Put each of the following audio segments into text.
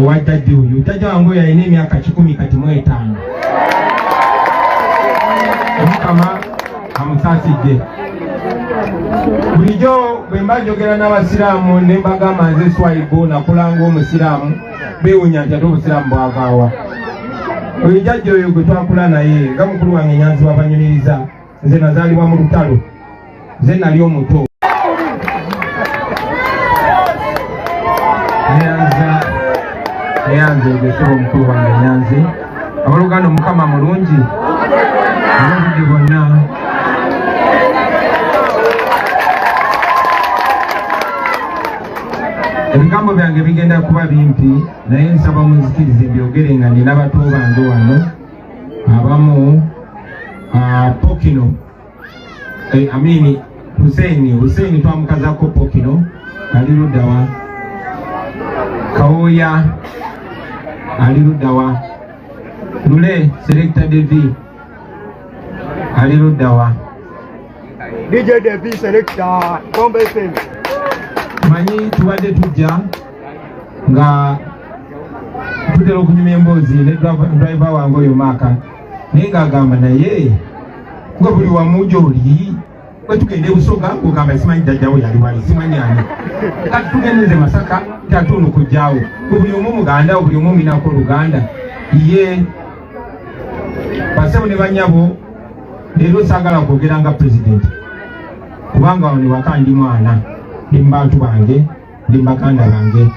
owajjajja oyo jjajja wange yalina emyaka 10 kati mu 5 Mukama amusaasidde. Bulijjo bwe mba njogera n'abasiraamu ne mbagamba nze Swaibo nakula ng'omusiraamu beewuunya nti ate obusiraamu bwavaawa. Oyo jjajja oyo gwe twakula naye nga mukulu wange Nyanzi w'Abanyumiriza, nze nazaalibwa mu lutalo, nze nali omuto. Nyanzi egeseba omukulu wange Nyanzi. Abooluganda Mukama mulungi obudde bwonna. Ebigambo byange bigenda kuba bimpi naye nsaba munzikirize byogere nga nina bato bange wano abamu Pokino Amini Hussein twamukazako Pokino ali luddawa, Kawoya ali luddawa, Lule Selector Devi ali luddawa, DJ Devi Selector Bombe FM. Manyi tubadde tujja nga tutera okunyuma emboozi ne driver wange oyo Maka naye ng'agamba naye nga buli wamu gy'oli bwe tugende e Busoga ng'ogamba simanyi jjajjawo yali wali simanyi ani kati tugendeze Masaka ate ono kujjaawo buli omu Muganda buli omu minako Oluganda ye basebo ne bannyabo leero saagala kwogera nga pulezidenti kubanga wano ne waka ndi mwana ndi bantu bange ndi baganda bange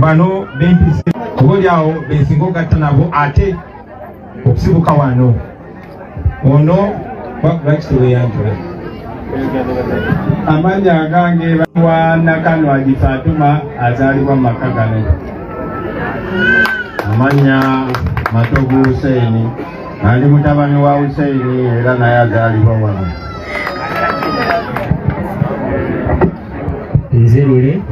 bano bempise oboolyawo bensinga ogatta nabo ate okusibuka wano ono bakiteweyanjula Amanya agange wa Nakanwa Fatuma azalibwa mu maka gano. Amanya Matovu Hussein ali mutabani wa Hussein era naye azalibwa wano. Nzerule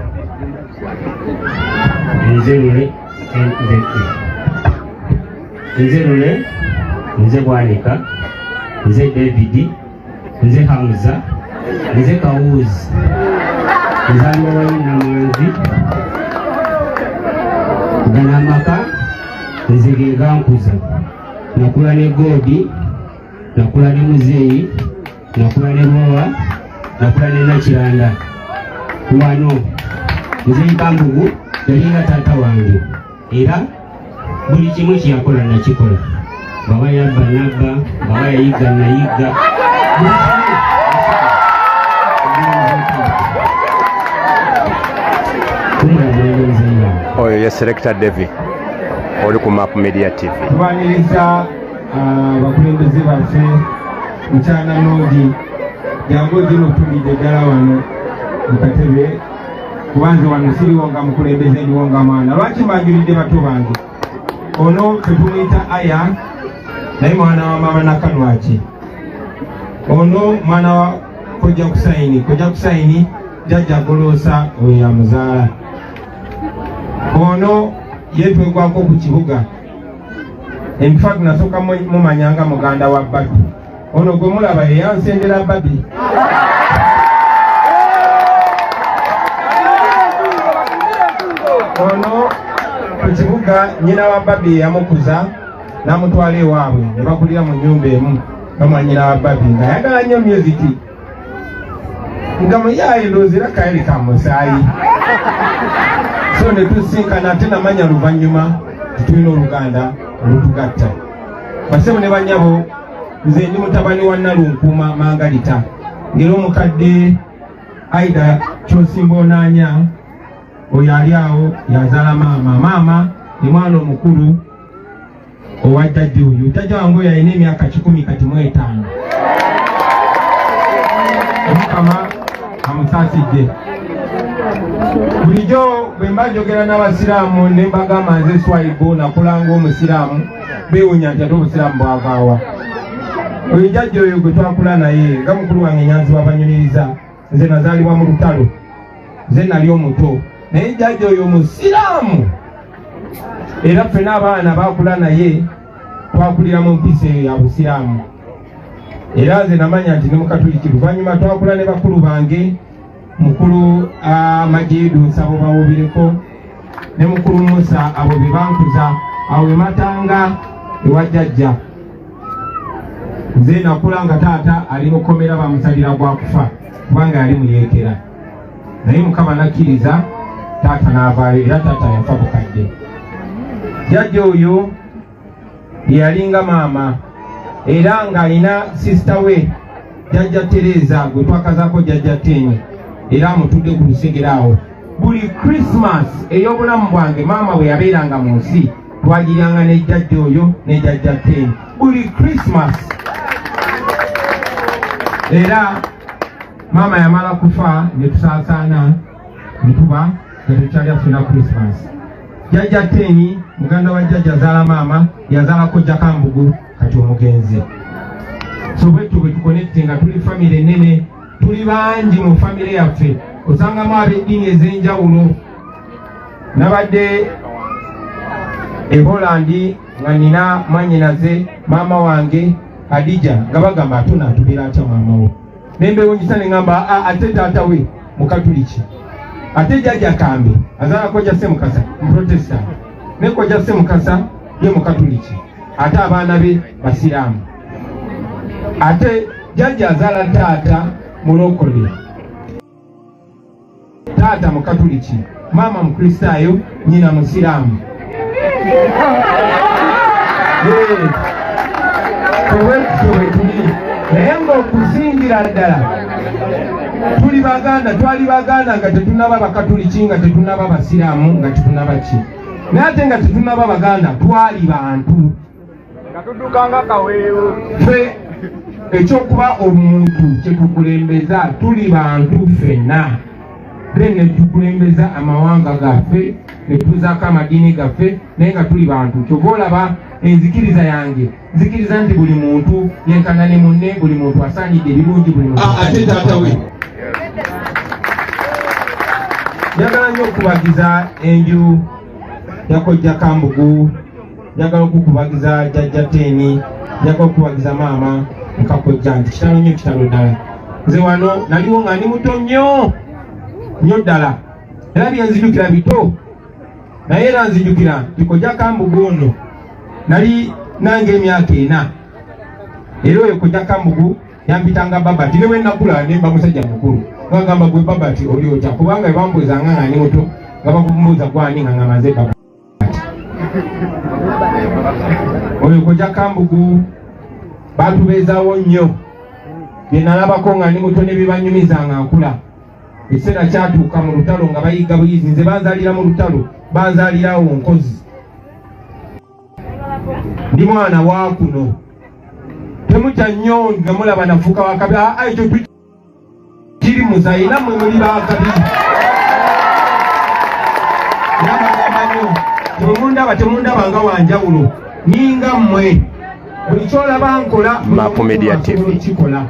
nze Bwanika, nze David, nze Hamza, nze Kawuzi, nzalibwa wa Namanzi, gana amaka nze gengankuza, nakula ne Godi, nakula ne Muzeeyi, nakula ne Bowa, nakula ne Nakiranda. Wano nze Nkambugu yalinga taata wange era buli kimu kyakola nakikola, baba yabba nabba, baba yayiga nayiga, oyo ye Selector Devi oli ku Map Media TV. Tubaniriza abakulembeze baffe mukyana Nodi jangu dino tulidde ddala wano mukatebe kubanze wano siriwo nga mukulembeze ndiwo nga mwana. Lwaki mbanjulidde bato bange? Ono tetumuyita Aya naye mwana wa mama Nakanwaki, ono mwana wa Kojja Kusaini jjajja Golosa oyo yamuzaala. Ono yetwegwako ku kibuga enfact nasooka mumanyanga muganda wa Babi. Ono gwe mulaba yeyansendera Babi. Ono ku kibuga nyina wa Babi yamukuza n'amutwala ewaabwe ne bakulira mu nnyumba emu bamwanyina wa Babi nga yagala nnyo musiki nga muyaye ndoozera kaeri ka musaayi. So ne tusinkana ate namanya luvannyuma tutulina Oluganda olutugatta. Basebo ne bannyabo nze ndi mutabani wa Nalunkuuma Mangalita ngeri omukadde Aida Kyosimba Onaanya oyo ali awo yazaala maama ni mwana omukulu owa jjajja oyo. Jjajja wange oyo alina emyaka 10 kati mu 5. Mukama amusaasidde. Bulijjo bwe mba njogera n'abasiraamu ne mbagamba nze Swaibo nakula ng'omusiraamu beewuunya nti ate obusiraamu bwavaawa. Oyo jjajja oyo gwe twakula naye nga mukulu wange Nyanzi w'Abanyumiriza, nze nazaalibwa mu lutalo, nze nali omuto naye jjajja oyo musiraamu era ffe n'abaana baakula naye twakulira mu mpisa eyo ya busiraamu. Era nze namanya nti ne Mukatuliki luvannyuma twakula ne bakulu bange mukulu Majidu Nsabo bawubireko ne mukulu Musa abo be bankuza awo Matanga ewa jjajja. Nze nakula nga taata ali mukomera bamusalira gwa kufa kubanga yali muyeekera, naye Mukama nakkiriza taata n'avaayo era taata yafa bukadde. Jjajja oyo yalinga maama era ng'alina sisita we jjajja Tereza gwe twakazaako jjajja Teni era amutudde ku lusegere awo. Buli Christmas ey'obulamu bwange maama bwe yabeeranga mu nsi twagiryanga ne jjajja oyo ne jjajja Teni buli Christmas. Era maama yamala kufa ne tusaasaana ne tuba nga tukyali afuna Christmas. Jjajja Teni muganda wa jjajja azaala maama yazaalako Jakambugu kati omugenzi. So bwe tukonekite nga tuli famire nene, tuli bangi mu famire yaffe, osangamu ab'eddiini ez'enjawulo. Nabadde e Holland nga nina mwannyinaze maama wange Adija nga bagamba ate naatubeera atya maama wo. Nembewunyisa ne ngamba ate taata we Mukatuliki, ate jjajja Kambe azaala Kojja Ssemukasa Muprotestant, ne Kojja Ssemukasa ye Mukatuliki, ate abaana be Basiraamu. Ate jjajja azaala taata mulokole, taata Mukatuliki, maama Mukristaayo, nnyina Musiraamu. Tuwe tuli naye ng'okusingira ddala tuli Baganda, twali Baganda nga tetunaba Bakatuliki, nga tetunaba Basiraamu, nga tetunaba ki, naye ate nga tetunaba Baganda twali bantu nga tuddukanga Kaweedemu. Ffe ekyokuba omuntu kyetukulembeza tuli bantu ffenna, ne tukulembeza amawanga gaffe ne tuzaako amadiini gaffe naye nga tuli bantu. Kyova olaba enzikiriza yange nzikiriza nti buli muntu yenkana ne munne, buli muntu asaanidde ebirungi, buli muntu ate taata we. Njagala nnyo okubagiza enju ya Kojja Kambugu, njagala okukubagiza jjajja Teni, njagala okubagiza maama Nkakojja nti kitalo nnyo, kitalo ddala. Nze wano naliwo nga ndi muto nnyo ddala, era byenzinjukira bito, naye era nzinjukira nti Kojja Kambugu ono nali nange emyaka 4, era oyo Kojja Kambugu yampitanga Babati, ne bwe nakula ne mba musajja mukulu ngamba gwe Babati oli otya, kubanga bambuzanga nga ndi muto nga bakumbuuza gwani nga ngamaze Babati. Oyo Kojja Kambugu batubeezaawo nnyo, bye nalabako nga ndi muto ne bye banyumiza nga nkula. Ekiseera kyatuuka mu lutalo nga bayiga buyizi, nze banzaalira mu lutalo, banzaalirawo nkozi, ndi mwana wa kuno. Temutya nnyo nga mulaba nafuuka wakabi, ekyo kiri muzayi, nammwe muli bakabi. Nabagamba nnyo temundaba nga wanjawulo, ninga mmwe buli kyolaba nkola Mapu Media TV kikola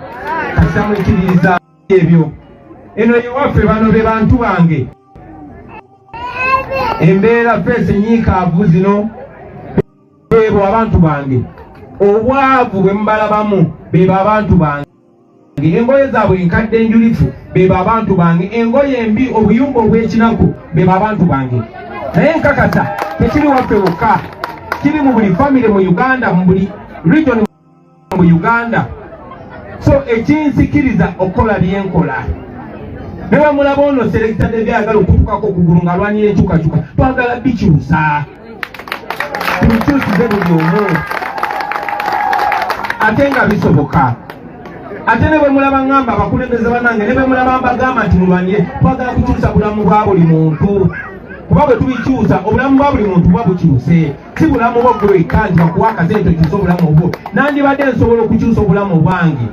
kasita mwikiririza ebyo. Eno ewaffe bano be bantu bange, embeera fesi nyiikaavu zino bebo abantu bange, obwavu bwe mbalabamu bebo abantu bange, engoye zaabwe enkadde enjulifu bebo abantu bange, engoye embi obuyumba obw'ekinaku bebo abantu bange. Naye nkakasa tekiri waffe wokka, kiri mu buli famire mu Uganda, mu buli region mu Uganda. So ekinsikiriza okukola byenkola. Ne bamulaba ono Selector David ayagala okutukako okugulu nga alwanira enkyukakyuka, twagala bikyusa, tubikyusize buli omu ate nga bisoboka. Ate ne bwe mulaba ngamba abakulembeze bannange, ne bwe mulaba mbagamba nti mulwanire, twagala kukyusa bulamu bwa buli muntu, kuba bwe tubikyusa obulamu bwa buli muntu buba bukyuse, si bulamu bwo gwe wekka nti bakuwa akasente okyusa obulamu obwo. Nandibadde nsobola okukyusa obulamu bwange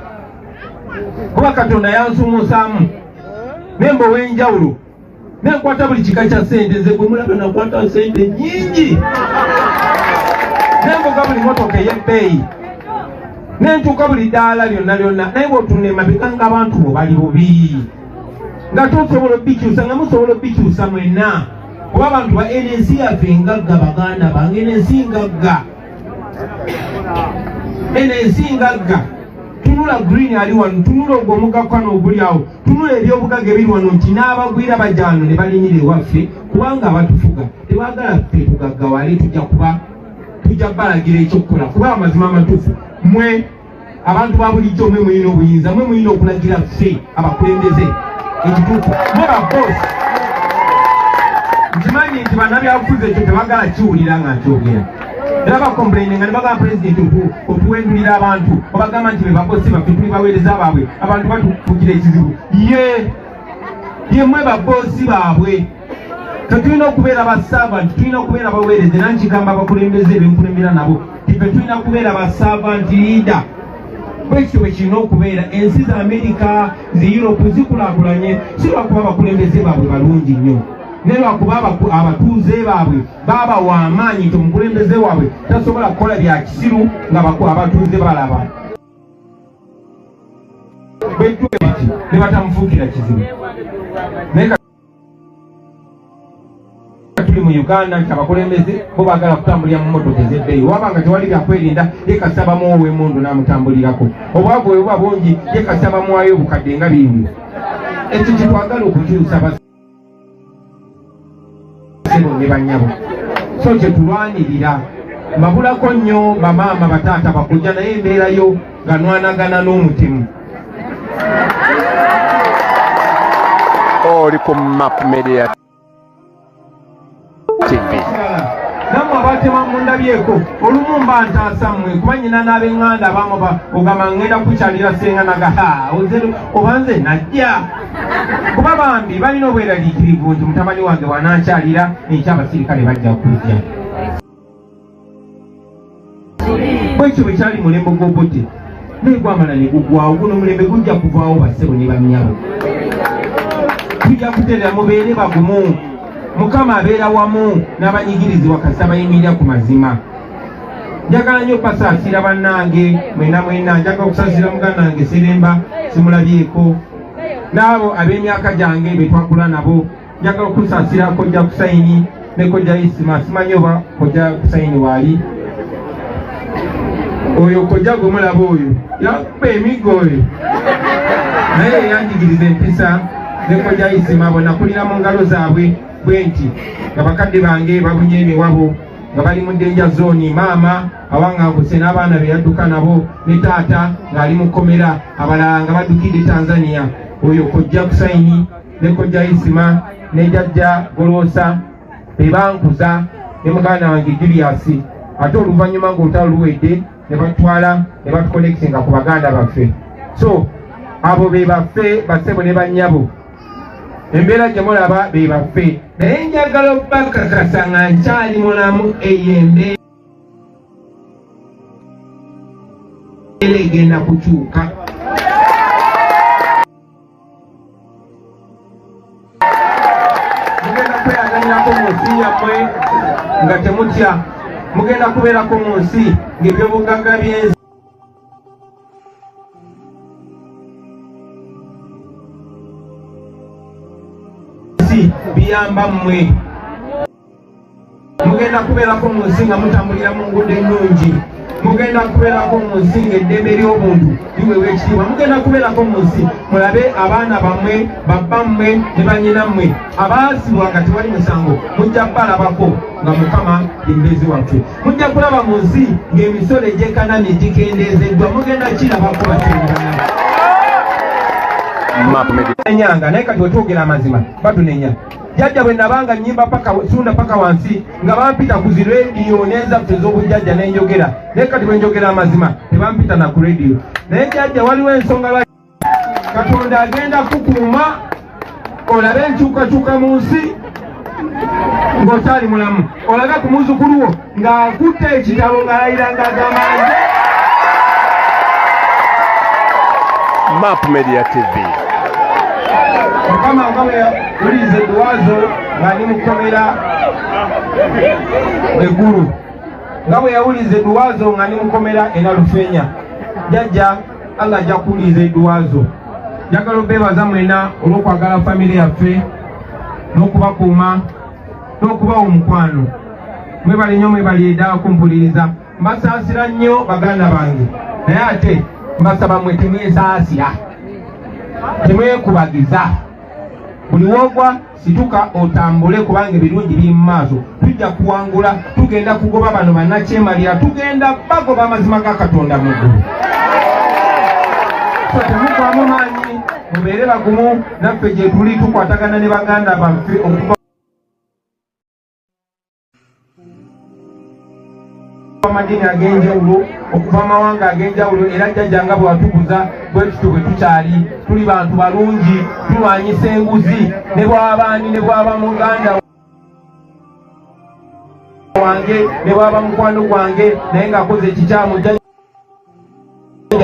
kuba Katonda yansumusaamu nemba ow'enjawulo, nenkwata buli kika kya sente. Nze gwe mulaba nakwata sente nyingi, nembuga buli motoka ey'ebbeeyi, nentuuka buli ddaala lyonna lyonna, naye bw'otunula emabega ng'abantu bo bali bubi, nga tosobola obikyusa, nga musobola obikyusa mwenna, kuba abantu ba NNC yaffe ngagga. Baganda bange, NNC ngagga, NNC ngagga. tunula green ali wano, tunula ogw'omugakwano oguli awo, tunula ebyobugagga ebiri wano nti n'abagwira bajano ne balinyira ewaffe kubanga abatufuga tebaagala ffe tugaggawale tujja balagira ekyokukola kuba amazima amatuufu. Mwe abantu ba bulijjo mwe muyina obuyinza, mwe muyina okulagira ffe abakulembeze ekituufu, mwe babosi. Nkimanyi nti bannabyabufuzi ekyo tebaagala kiwulira nga nkyogera. Era bakomplaining nga ne bagamba pulezidenti otuwendulira abantu obagamba nti be babosi baffe tuli baweereza baabwe abantu batufuukira ekizibu. Ye mwe babosi baabwe. Tetulina okubeera basaavanti, tulina okubeera baweereze. Era nkigamba abakulembeze benkulembera nabo ffe tulina kubeera basaavanti liida. Bwekityo bwe kirina okubeera. Ensi za Amerika zi Europe zikulaakulanye si lwakuba abakulembeze baabwe balungi nnyo, naye lwakuba abatuuze baabwe baba w'amaanyi nti omukulembeze waabwe tasobola kukola bya kisiru nga abatuuze balaba. Bwekityo eki ne batamufuukira kizibu. Naye tuli mu Uganda nti abakulembeze bo baagala kutambulira mu mmotoka ez'ebbeeyi. Wabanga tewali byakwerinda yekasabamu ow'emmundu n'amutambulirako. Obwavu bwe buba bungi yekasabamuwayo obukadde nga bimbi. Ekyo kitwagala okukyusa ne bannyabo. So kye tulwanirira mbabulako nnyo bamaama bataata bakujja naye embeerayo nga nwanagana n'omutemu. Oli ku Map Media TV. Namwe abatema mundabyeko olumu mba ntaasa mmwe kuba nyina n'ab'eŋŋanda abamu ogamba ngenda kukyalira sseŋŋanaga obanze najja kuba bambi balina obweraliikirivu nti mutabani wange wanankyalira ekyo abasirikale bajja kujja. Bwekyo bwe kyali mulembe gw'obote naye gwamala ne guggwawo, guno omulembe gujja kuvaawo bassebo ne bannyabo. Tujja kuterera mubeere bagumu. Mukama abeera wamu n'abanyigirizibwa kasita bayimirira ku mazima. Njagala nnyo okubasaasira bannange mwena njagala okusaasira muganda wange Seremba simulabyeko n'abo ab'emyaka gyange be twakula nabo. Njagala okusaasira Kojja Kusayini ne Kojja Isima. Simanyi oba Kojja Kusayini waali oyo Kojja gwe mulaba oyo yakuba emiggo oyo naye yanjigiriza empisa. Ne Kojja Isima bo nakulira mu ngalo zaabwe bwenti nga bakadde bange babunye emiwabo nga bali mu denja zooni. Maama awaŋŋanguse n'abaana be yadduka nabo ne taata ng'ali mu kkomera, abalala nga baddukidde Tanzania. Oyo Kojja Kusayini ne Kojja Isima ne Jjajja Goloosa be bankuza ne muganda wange Julius. Ate oluvannyuma ng'olutalo luwedde ne batwala ne batukonekitinga ku baganda baffe. So abo be baffe bassebo ne bannyabo. Embeera gye mulaba be baffe, naye njagala okubakakasa nga nkyali mulamu. Eyo embeera egenda kukyuka. Mugenda kweyagalirako mu nsi yammwe nga temutya. Mugenda kubeerako mu nsi ng'ebyobugagga by'ensi biyamba mmwe. Mugenda kubeerako mu nsi nga mutambulira mu nguudo ennungi. Mugenda kubeerako mu nsi ng'eddembe ly'obuntu liweebwa ekitiibwa. Mugenda kubeerako mu nsi mulabe abaana bammwe babbammwe ne bannyinammwe abaasibwa nga tewali musango mujja balabako nga Mukama yembezi waffe. Mujja kulaba mu nsi ng'emisolo egy'ekanani gikendeezeddwa. Mugenda kirabako batenderana enyanga naye kati wetwogera amazima batunenya. Jjajja bwe nabanga nnyimba sunda paka wansi nga bampita ku zi rediyo n'ezaffe ez'obujjajja n'enjogera, naye kati bwe njogera amazima tebampita na ku rediyo. Naye jjajja waliwo ensonga lwaki Katonda agenda kukuuma olabe enkyukakyuka mu nsi ng'okyali mulamu. Olabe ku muzzukulu wo ng'akutte ekitabo ng'alayira ng'agamba nze. Map Media TV. Mukama nga bwe yawuliza eddoboozi ng'ali mu kkomera eggulu, nga bwe yawuliza eddoboozi ng'ali mu kkomera e Nalufeenya, jjajja Allah ajja kuwuliza eddoboozi. Njagala obeebaza mwena olw'okwagala famire yaffe n'okubakuuma n'okubawa omukwano. Mwebale nnyo, mwebale ddala kumpuliriza. Mbasaasira nnyo baganda bange, naye ate mbasaba mwe temwesaasira temwekubagiza buli wogwa situka otambule kubanga ebirungi biri mu maaso tujja kuwangula tugenda kugoba bano bannakyemalira tugenda bagoba amazima ga Katonda mu ggulu temugwamu maanyi mubeere bagumu naffe gye tuli tukwatagana ne baganda baffe okuva amadini ag'enjawulo okuva amawanga ag'enjawulo era jjajja nga bwe watukuza bwe tutyo bwe tukyali tuli bantu balungi tulwanyisa enguzi ne bw'abaani ne bw'aba muganda wange ne bw'aba mukwano gwange naye ng'akoze ekikyamu jjajja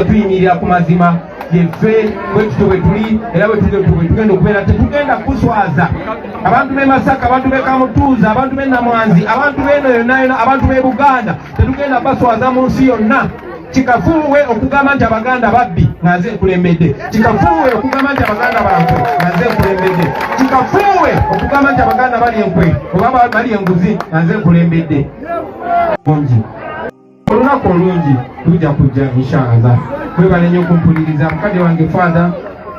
tuyimirira ku mazima yeffe bwe tutyo bwe tuli era bwe tugenda okubeera tetugenda kuswaza abantu b'e Masaka abantu b'e Kamutuuza abantu b'e Namwanzi abantu b'eno yonna yonna abantu b'e Buganda tetugenda baswaza mu nsi yonna kikafuuwe okugamba nti abaganda babbi nga nze nkulembedde kikafuuwe okugamba nti abaganda bankwe nga nze nkulembedde kikafuuwe okugamba nti abaganda bali enkwe oba bali enguzi nga nze nkulembedde olunaku olungi tujja kujja inshallah mwebale nnyo okumpuliriza mukadde wange father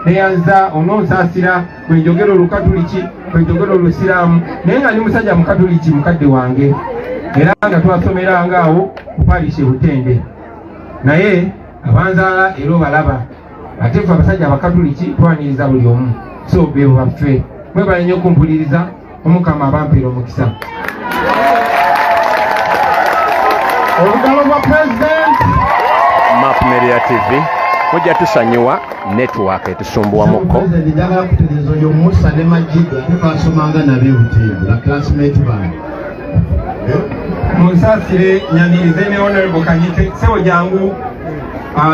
neyanza ononsaasira bwe njogera olukatuliki bwe njogera olusiraamu naye nga ndi musajja mukatuliki mukadde wange era nga twasomeranga awo kupalisha Butende naye abanzaala era obalaba ate ffe abasajja abakatuliki twaniriza buli omu so beebo baffe mwebale nnyo okumpuliriza omukama abampeera omukisa olugalo lwa president Map Media TV mujja tusonyiwa network etusumbuwamukko njagala kutegeeza oyo Musa ne Majiga twasomanga nabe Butende la classmate bange munsasire nyanirize ne honorable Kanyike sebo jangu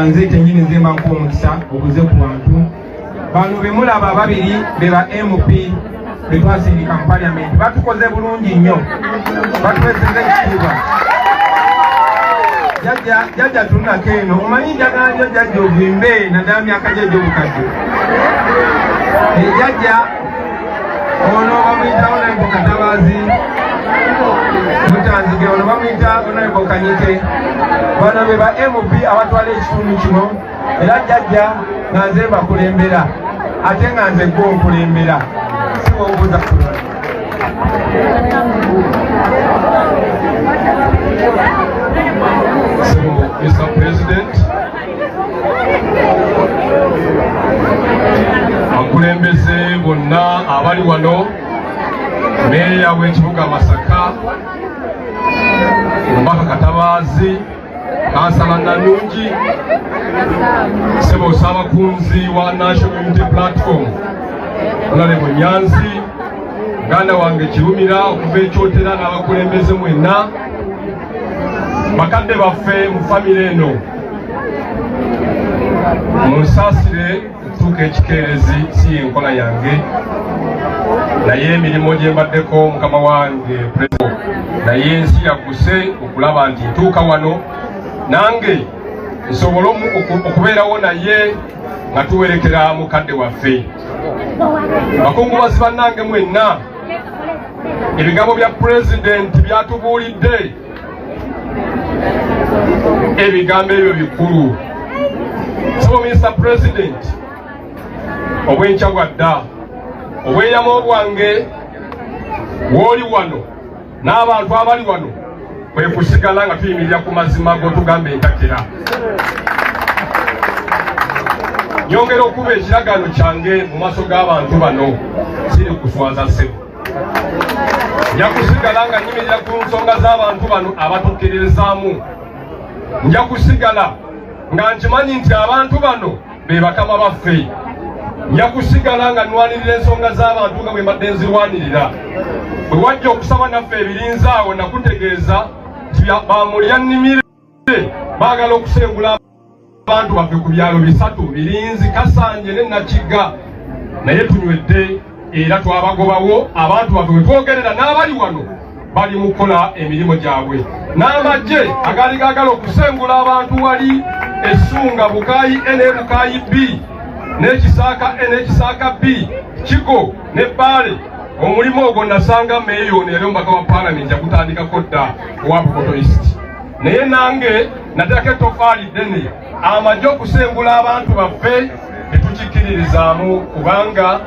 nze tenyini nzimba nk'omukisa obuze ku bantu bano be mulaba babiri be ba MP be twasindika mu parliament batukoze bulungi nnyo batuweseze ekitiibwa jjajja tunako eno omanyi njagala nyo jjajja ovimbe naddala myaka gye egy'obukadde jjajja ono bamuyita Honorable Katabaazi mutanzige ono bamuyita Honorable Kanyike bano be ba MP abatwala ekitundu kino era jjajja nga nze bakulembera ate nga nze gwe onkulembera si wobuuza kulala So, Mr. President, akulembeze bonna abali wano, meeya w'ekibuga Masaka, Omubaka Katabaazi, Kansala Nanyungi, Ssebo Ssaabakunzi wa National Unity Platform, Honorable Nyanzi, muganda wange Kirumira okuva ekyotera n'abakulembeze mwenna, bakadde baffe mu famire eno munsaasire tutuuka ekikeerezi si enkola yange naye emirimu gye mbaddeko mukama wange president naye ensi yagguse okulaba nti ntuuka wano nange nsobole okubeerawo naye nga tuwerekera mukadde waffe bakungubazi bannange mwenna ebigambo bya pulezidenti byatubuulidde ebigambo ebyo bikulu. So Mr. President, obwenkya bwadda obweyamo bwange w'oli wano n'abantu abali wano kwe kusigala nga tuyimirira ku mazima g'otugamba entakera. Nyongera okuba ekiragano kyange mu maaso g'abantu bano siri kuswaza ssebo. Nja kusigala nga nyimirira ku nsonga z'abantu bano abatukkiririzaamu. Nja kusigala nga nkimanyi nti abantu bano be bakama baffe. Nja kusigala nga nwanirira ensonga z'abantu nga bwe mbadde nzirwanirira. Bwe wajja okusaba naffe ebirinza awo nakutegeeza nti bamulya nnimire baagala okusengula abantu baffe ku byalo bisatu Birinzi, Kasanje ne Nakiga. Naye tunywedde era twabagobawo abantu baffe bwe twogerera n'abali wano bali mu kukola emirimu gyabwe. N'amagye agali gaagala okusengula abantu wali Essunga, Bukaayi A ne Bukaayi B n'Ekisaaka A n'Ekisaaka B, Kigo ne Bbaale. Omulimu ogwo nasanga meeyo ne omubaka wa Parliament yakutandikako dda owa Bukoto East. naye nange nateeka ettofaali ddene amagye okusengula abantu baffe tetukikiririzaamu kubanga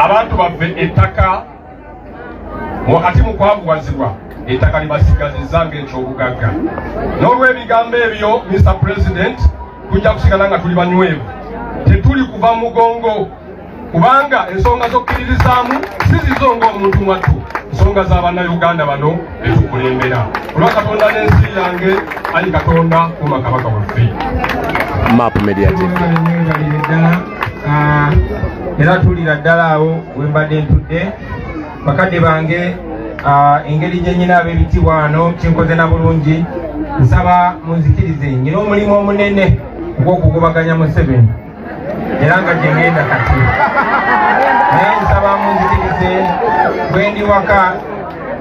abantu baffe ettaka wakati mu kwavuwazibwa ettaka libasigazizza ng'ekyobugagga. N'olw'ebigambo ebyo Mr. President tujja kusigala nga tuli banywevu, tetuli kuva mugongo kubanga ensonga z'okkiririzaamu sizizo ng'omuntu mwattu, ensonga z'abannayuganda bano betukulembera. Olwa Katonda n'ensi yange ali Katonda kuuma kabaka waffe. Map Media TV. Era tulira ddala awo we mbadde ntudde bakadde bange, engeri gye nyina ab'ebitiibwa wano kinkoze na bulungi. Nsaba munzikirize, nyina omulimu omunene ogw'okugobaganya Museveni era nga gye ngenda kati, naye nsaba munzikirize bwe ndi waka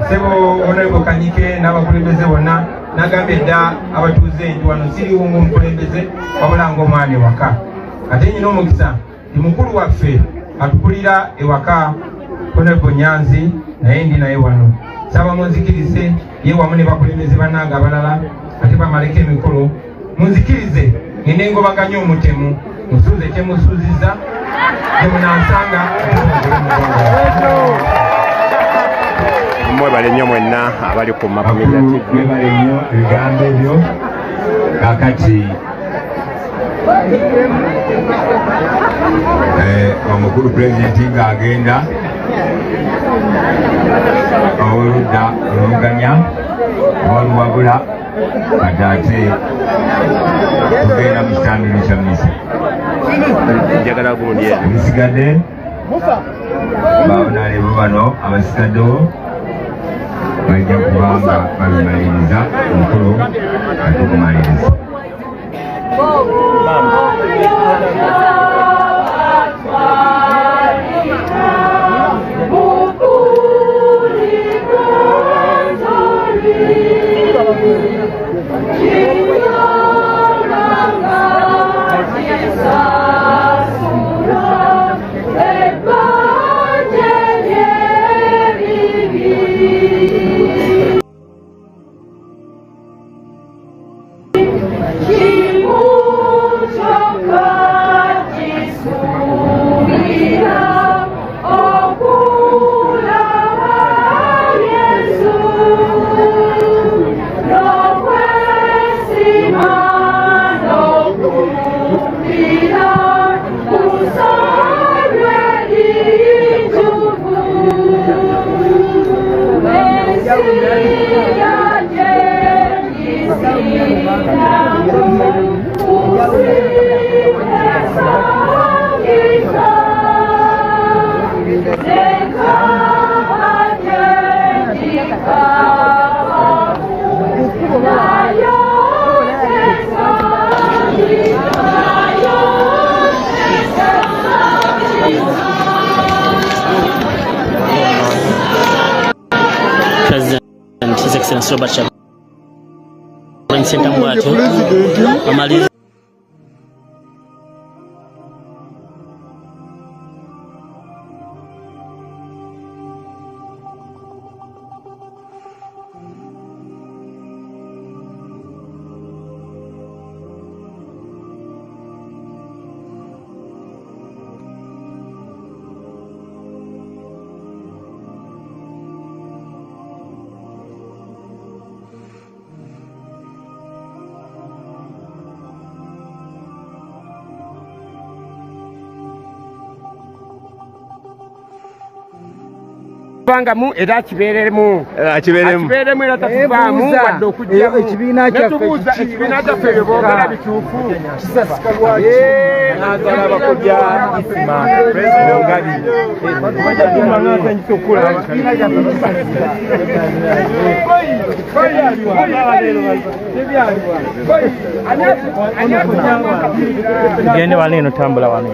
ssebo Honorable Kanyike n'abakulembeze bonna. Nagambye dda abatuuze nti wano siriwo ng'omukulembeze wabula ng'omwami ewaka. Ate nyina omukisa ndi mukulu waffe atukulira ewaka Honorable Nyanzi, naye ndi naye wano. Nsaba munzikirize ye wamu ne bakulembeze bannange abalala ate bamaleko emikolo. Munzikirize ngende ngobaganya omutemu musuuze kyemusuuziza kyemunansanga Mwebale nnyo mwenna abali ku Map Media TV. Mwebale nnyo ebigambo ebyo. Kakati omukulu pulezidenti ng'agenda oludda oluganya oluwabula kati ate tugenda mu kitambiro kya misa. Njagala gundi ebisigadde babonaalevu bano abasigaddewo bajja kubanga babimaliriza omukulu atukumaliriza. President His Excellency Robert Chagulanyi Ssentamu bw'atyo amaliriza bangamu era kibeeremu era tatuvaamu wadde okujjamu netubuuza ekibiina kyaffe ebyo boogera bituufu naagala bakojja isima nongabi gende wano eno tambula wano